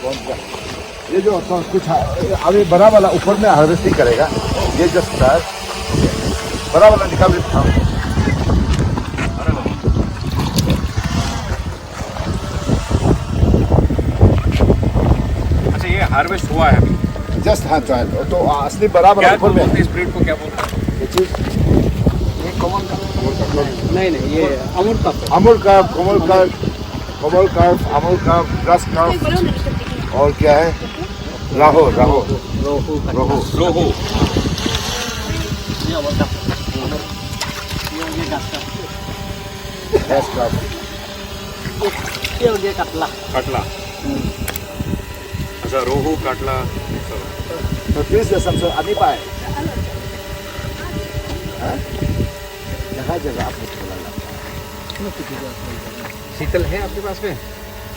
ये जो कुछ अभी बड़ा वाला ऊपर में हार्वेस्टिंग करेगा, ये जस्ट बड़ा वाला निकाल देता हूँ। अच्छा, ये हार्वेस्ट हुआ है अभी जस्ट हाँ ट्रायल तो असली बड़ा वाला ऊपर में इस ब्रीड को क्या बोलते हैं? ये चीज ये कमल का नहीं ये अमूल का अमूल का कमल का अमूल का ग्रास कार्प और क्या है राहो राहो रोहू रोहू रोहू ये अमूल का ये गाछ का ग्रास कार्प ये कतला कटला। अच्छा, रोहू कटला तो प्लीज समझो अभी पाए जगह जगह आपने बोला शीतल है आपके पास में?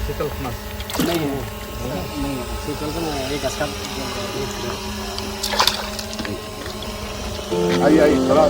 शीतल मास नहीं है शीतल का नहीं ये गाछ का आई थोड़ा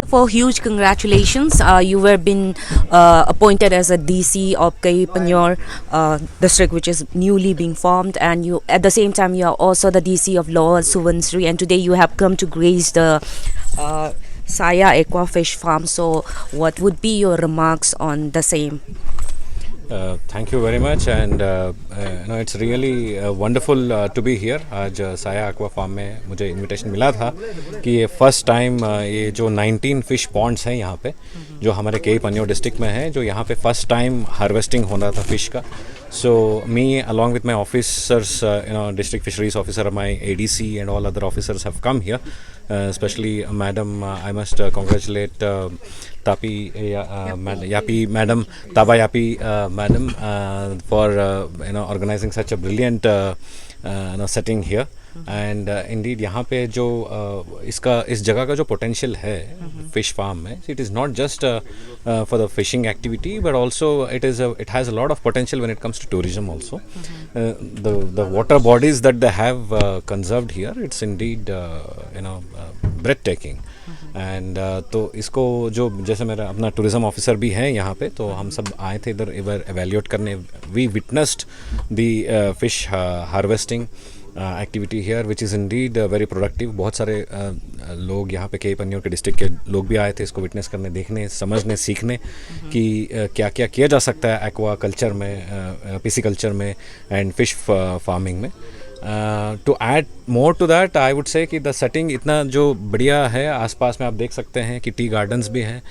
for huge congratulations. You were been appointed as a DC of Kaipanyor district, which is newly being formed, and you at the same time you are also the DC of Lower Subansiri, and today you have come to grace the Saya Aqua Fish Farm. So, what would be your remarks on the same? Thank you very much and it's really wonderful to be here. आज साया aqua farm में मुझे invitation मिला था कि ये first time ये जो 19 फिश पॉन्ड्स हैं यहाँ पे जो हमारे के पन्योर डिस्ट्रिक्ट में है जो यहाँ पे फर्स्ट टाइम हार्वेस्टिंग हो रहा था फिश का. So me along with my officers, district fisheries officer, my ADC and all other officers have come here. Especially madam, I must congratulate Tapi Yapi madam, Taba Yapi madam for organizing such a brilliant setting here. And indeed यहाँ पे जो इस जगह का जो potential है fish farm में, it is not just for the fishing activity but also it has a lot of potential when it comes to tourism also. The water bodies that they have conserved here, it's indeed breathtaking. And तो इसको जो जैसे मेरा अपना tourism officer भी हैं यहाँ पे, तो हम सब आए थे इधर एवेल्यूएट करने. We witnessed the fish harvesting activity here which is indeed very productive. बहुत सारे लोग यहाँ पे के पन्योर के डिस्ट्रिक्ट के लोग भी आए थे इसको विटनेस करने, देखने, समझने, सीखने कि क्या क्या किया जा सकता है एक्वा कल्चर में, पीसी कल्चर में एंड फिश फार्मिंग में. To add more to that I would say कि द सेटिंग इतना जो बढ़िया है, आसपास में आप देख सकते हैं कि टी गार्डन्स भी हैं,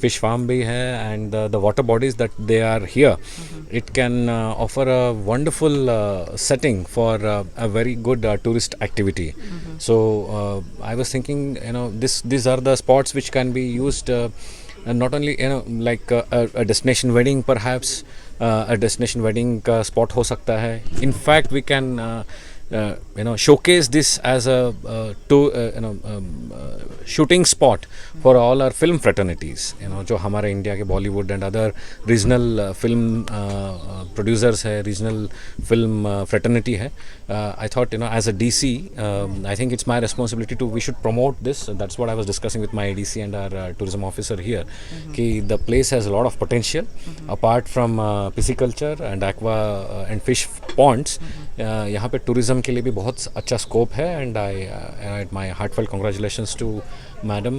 फिश फार्म भी है and the water bodies that they are here, it can offer a wonderful setting for a very good tourist activity. So I was thinking, these are the spots which can be used not only like a destination wedding perhaps, a destination wedding ka spot ho sakta hai. In fact we can showcase this as a shooting spot for all our film fraternities, जो हमारे India के Bollywood and other regional film producers है, regional film fraternity है. I thought as a DC I think it's my responsibility to we should promote this. That's what I was discussing with my ADC and our tourism officer here, कि the place has a lot of potential apart from pisciculture and aqua and fish ponds. यहाँ पे tourism के लिए भी बहुत अच्छा scope है and I my heartfelt congratulations to madam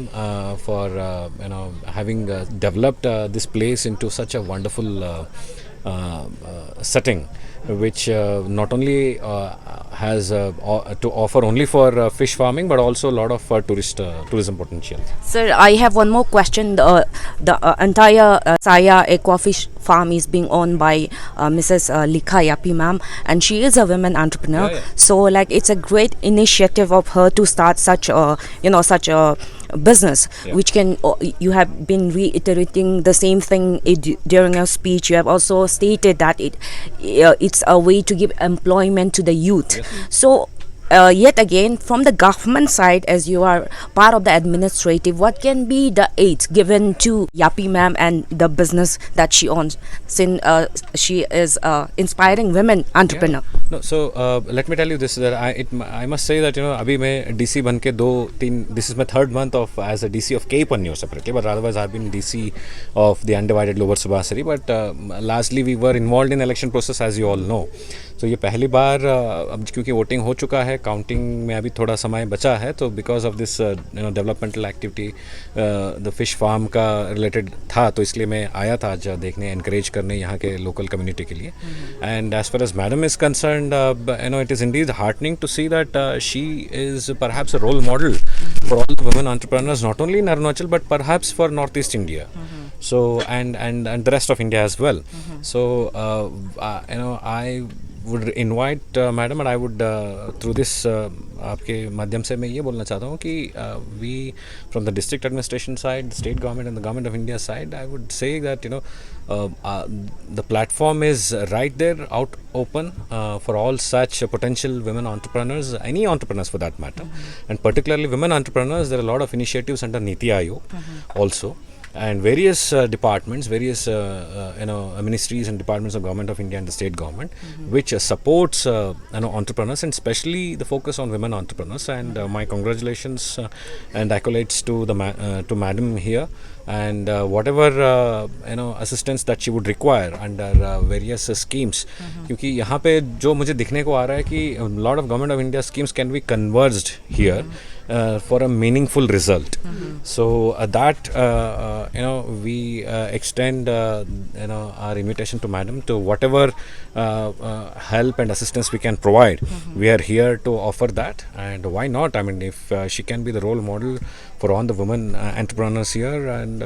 for having developed this place into such a wonderful setting which not only has to offer only for fish farming but also a lot of tourism potential. Sir, I have one more question. The entire Saya Aqua Fish Farm is being owned by Mrs. Likha Yapi ma'am, and she is a women entrepreneur. Yeah. So like it's a great initiative of her to start such a such a business, which can you have been reiterating the same thing during your speech. You have also stated that it's a way to give employment to the youth. Yes. So yet again, from the government side, as you are part of the administrative, what can be the aids given to Yapi ma'am and the business that she owns, since she is inspiring women entrepreneur? Yeah. No, so let me tell you this, that I must say that अभी मैं DC बन के this is my third month of as a DC of K Pannur separately, but otherwise I've been DC of the undivided Lower Subhasari. But lastly we were involved in election process as you all know. तो ये पहली बार अब क्योंकि voting हो चुका है, counting में अभी थोड़ा समय बचा है, तो because of this developmental activity the fish farm का रिलेटेड था, तो इसलिए मैं आया था आज देखने, एनकरेज करने यहाँ के लोकल कम्युनिटी के लिए. And as far as madam is concerned, it is indeed heartening to see that she is perhaps a role model for all the women entrepreneurs, not only in Arunachal but perhaps for North East India. So and the rest of India as well. So I would invite madam, and I would through this आपके माध्यम से मैं ये बोलना चाहता हूँ कि we from the district administration side, the state government and the government of India side, I would say that the platform is right there out open for all such potential women entrepreneurs, any entrepreneurs for that matter, and particularly women entrepreneurs. There are a lot of initiatives under Niti Aayog also, and various departments, various ministries and departments of government of India and the state government, which supports entrepreneurs, and especially the focus on women entrepreneurs. And my congratulations and accolades to to madam here, and whatever assistance that she would require under various schemes. क्योंकि यहाँ पे जो मुझे दिखने को आ रहा है कि lot of government of India schemes can be converged here. for a meaningful result. So that we extend our invitation to madam to whatever help and assistance we can provide. We are here to offer that, and why not? I mean, if she can be the role model for all the women entrepreneurs here, and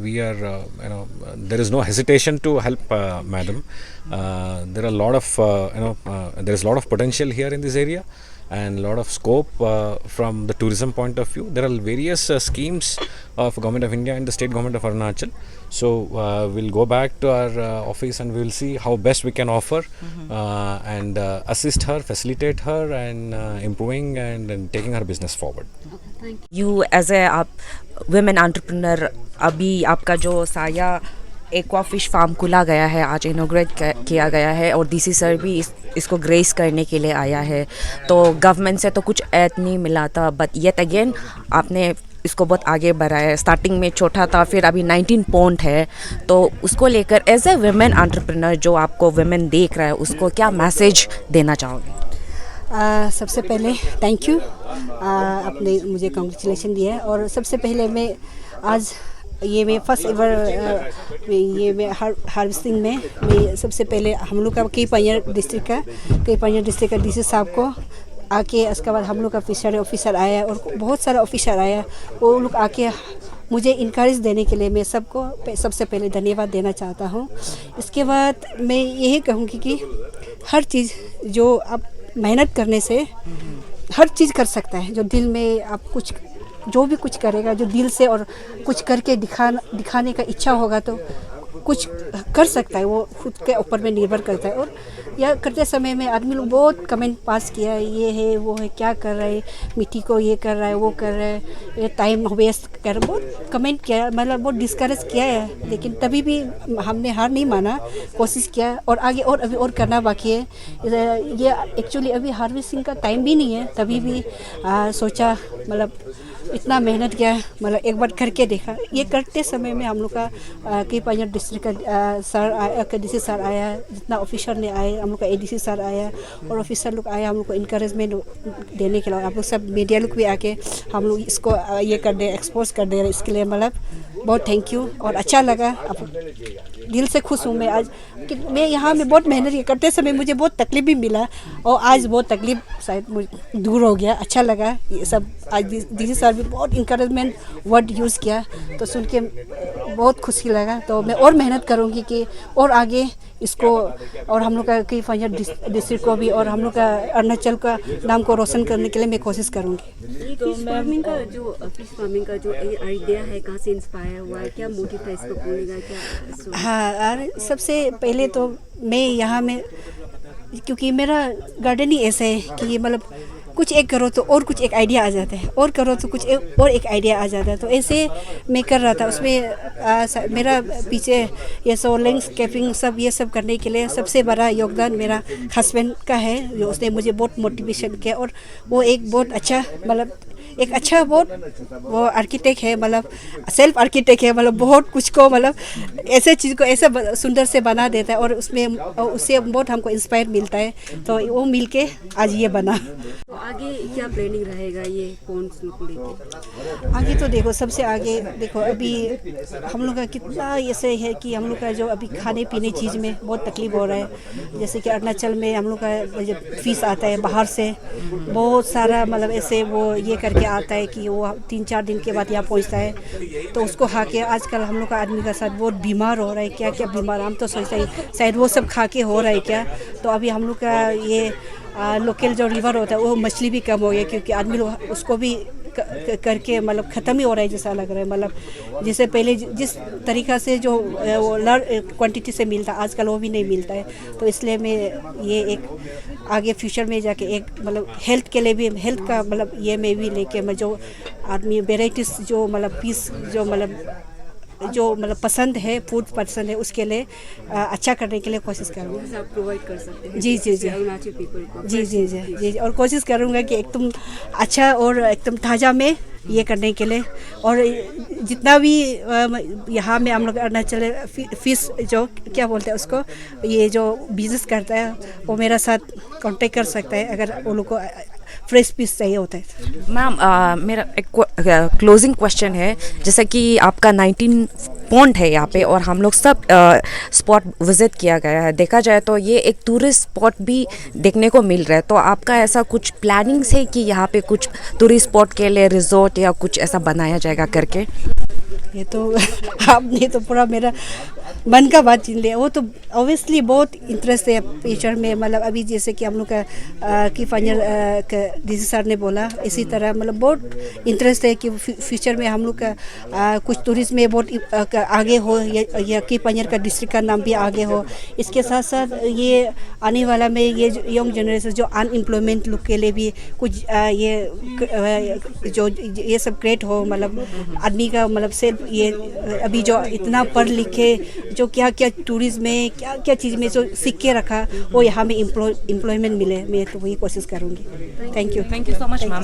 we are there is no hesitation to help madam. There are a lot of there is a lot of potential here in this area and a lot of scope from the tourism point of view. There are various schemes of Government of India and the State Government of Arunachal. So we'll go back to our office and we'll see how best we can offer and assist her, facilitate her, and improving and taking her business forward. You as a women entrepreneur, अभी आपका जो साया aqua fish farm खुला गया है, आज इनोग्रेट किया गया है और डीसी सर भी इसको ग्रेस करने के लिए आया है. तो गवर्नमेंट से तो कुछ ऐड नहीं मिला था, बट येट अगेन आपने इसको बहुत आगे बढ़ाया है. स्टार्टिंग में छोटा था, फिर अभी 19 पॉइंट है. तो उसको लेकर एज ए वुमेन एंटरप्रेन्योर जो आपको वुमेन देख रहा है, उसको क्या मैसेज देना चाहोगे? सबसे पहले थैंक यू, आपने मुझे कॉन्ग्रेचुलेसन दिया है. और सबसे पहले मैं आज ये मैं फर्स्ट एवर ये मैं हार्वेस्टिंग में मैं सबसे पहले हम लोग का कई पानिया डिस्ट्रिक्ट का डीसी साहब को आके, उसके बाद हम लोग का फिशरी ऑफिसर आया और बहुत सारा ऑफिसर आया. वो लोग आके मुझे इनकरेज देने के लिए मैं सबको सबसे पहले धन्यवाद देना चाहता हूँ. इसके बाद मैं यही कहूँगी कि हर चीज़ जो आप मेहनत करने से हर चीज़ कर सकता है. जो दिल में आप कुछ जो भी कुछ करेगा, जो दिल से और कुछ करके दिखाने का इच्छा होगा तो कुछ कर सकता है. वो खुद के ऊपर में निर्भर करता है. और यह करते समय में आदमी लोग बहुत कमेंट पास किया है, ये है वो है, क्या कर रहा है मिट्टी को, ये कर रहा है वो कर रहा है, ये टाइम वेस्ट कर, बहुत कमेंट किया, मतलब बहुत डिस्करेज किया है. लेकिन तभी भी हमने हार नहीं माना, कोशिश किया और आगे और अभी और करना बाकी है. ये एक्चुअली अभी हार्वेस्टिंग का टाइम भी नहीं है, तभी भी सोचा, मतलब इतना मेहनत किया, मतलब एक बार करके देखा. ये करते समय में हम लोग का कई पानिया डिस्ट्रिक्ट का सर आया, डीसी सर आया, जितना ऑफिसर ने आए, हम लोग का एडीसी सर आया और ऑफिसर लोग आया हम लोग को इनकरेजमेंट देने के लिए. आप लोग सब मीडिया लोग भी आके हम लोग इसको ये कर दे, एक्सपोज कर दे, इसके लिए मतलब बहुत थैंक यू. और अच्छा लगा, दिल से खुश हूँ मैं आज कि मैं यहाँ में बहुत मेहनत करते समय मुझे बहुत तकलीफ भी मिला और आज बहुत तकलीफ शायद दूर हो गया. अच्छा लगा ये सब. आज डीसी सर भी बहुत इंकरेजमेंट वर्ड यूज़ किया तो सुन के बहुत खुशी लगा. तो मैं और मेहनत करूँगी कि और आगे इसको और हम लोग का कई पानिया डिस्ट्रिक्ट को भी और हम लोग का अरुणाचल का नाम को रोशन करने के लिए मैं कोशिश करूँगी. तो फिश फार्मिंग का जो आइडिया है, कहाँ से इंस्पायर हुआ है, क्या मोटिव था इसको खोलने का, क्या? हाँ, और सबसे पहले तो मैं यहाँ में, क्योंकि मेरा गार्डन ही ऐसा है कि मतलब कुछ एक करो तो और कुछ एक आइडिया आ जाता है, और करो तो कुछ एक आइडिया आ जाता है. तो ऐसे मैं कर रहा था. उसमें मेरा पीछे ये सब लैंडस्केपिंग सब ये सब करने के लिए सबसे बड़ा योगदान मेरा हस्बैंड का है, जो उसने मुझे बहुत मोटिवेशन किया. और वो एक बहुत अच्छा, मतलब एक अच्छा बहुत वो आर्किटेक्ट है, मतलब सेल्फ आर्किटेक्ट है, मतलब बहुत कुछ को मतलब ऐसे चीज़ को ऐसे सुंदर से बना देता है और उसमें उससे बहुत हमको इंस्पायर मिलता है. तो वो मिल के आज ये बना. तो आगे क्या प्लानिंग रहेगा ये पॉन्ड्स को लेके? आगे तो देखो, सबसे आगे देखो, अभी हम लोग का कितना ऐसे है कि हम लोग का जो अभी खाने पीने चीज़ में बहुत तकलीफ हो रहा है. जैसे कि अरुणाचल में हम लोग का जब फीस आता है बाहर से बहुत सारा, मतलब ऐसे वो ये करके आता है कि वो 3-4 दिन के बाद यहाँ पहुँचता है. तो उसको खा के आजकल हम लोग का आदमी का साथ बहुत बीमार हो रहा है. क्या क्या बीमार, हम तो सोचते हैं शायद वो सब खा के हो रहा है क्या. तो अभी हम लोग का ये लोकल जो रिवर होता है वो मछली भी कम हो गया, क्योंकि आदमी लोग उसको भी करके मतलब ख़त्म ही हो रहा है जैसा लग रहा है. मतलब जैसे पहले जिस तरीक़ा से जो वो लार्ज क्वांटिटी से मिलता, आजकल वो भी नहीं मिलता है. तो इसलिए मैं ये एक आगे फ्यूचर में जाके एक मतलब हेल्थ के लिए भी, हेल्थ का मतलब ये में भी लेके मैं जो आदमी वेराइटीज़ जो मतलब पीस जो मतलब पसंद है, फूड पसंद है, उसके लिए अच्छा करने के लिए कोशिश करूँगा. आप प्रोवाइड कर सकते हैं जी जी जी अरुणाचल पीपल को. जी जी जी जी. और कोशिश करूँगा कि एकदम अच्छा और एकदम ताज़ा में ये करने के लिए. और जितना भी यहाँ में हम लोग अरुणाचल फिश जो क्या बोलते हैं उसको, ये जो बिज़नेस करता है वो मेरा साथ कांटेक्ट कर सकता है. अगर वो लोग को फ्रेश पीस चाहिए होता है। मैम मेरा एक क्लोजिंग क्वेश्चन है, जैसा कि आपका 19 पॉइंट है यहाँ पे और हम लोग सब स्पॉट विजिट किया गया है, देखा जाए तो ये एक टूरिस्ट स्पॉट भी देखने को मिल रहा है, तो आपका ऐसा कुछ प्लानिंग्स है कि यहाँ पे कुछ टूरिस्ट स्पॉट के लिए रिजॉर्ट या कुछ ऐसा बनाया जाएगा करके? ये तो आपने तो पूरा मेरा मन का बात छीन लिया। वो तो ऑब्वियसली बहुत इंटरेस्ट है फ्यूचर में, मतलब अभी जैसे कि हम लोग का की फाइनल डीसी सर ने बोला, इसी तरह मतलब बहुत इंटरेस्ट है कि फ्यूचर में हम लोग का कुछ टूरिस्ट में बहुत आगे हो, या की पंजर का डिस्ट्रिक्ट का नाम भी आगे हो। इसके साथ साथ ये आने वाला में ये यंग जनरेशन जो अनएम्प्लॉयमेंट लोग के लिए भी कुछ ये जो ये सब क्रिएट हो, मतलब आदमी का मतलब सेल्फ ये अभी जो इतना पढ़ लिखे जो क्या क्या टूरिज्म में क्या क्या चीज़ में जो सीख के रखा वो यहाँ में एम्प्लॉयमेंट मिले, मैं तो वही कोशिश करूँगी। Thank you so much ma'am.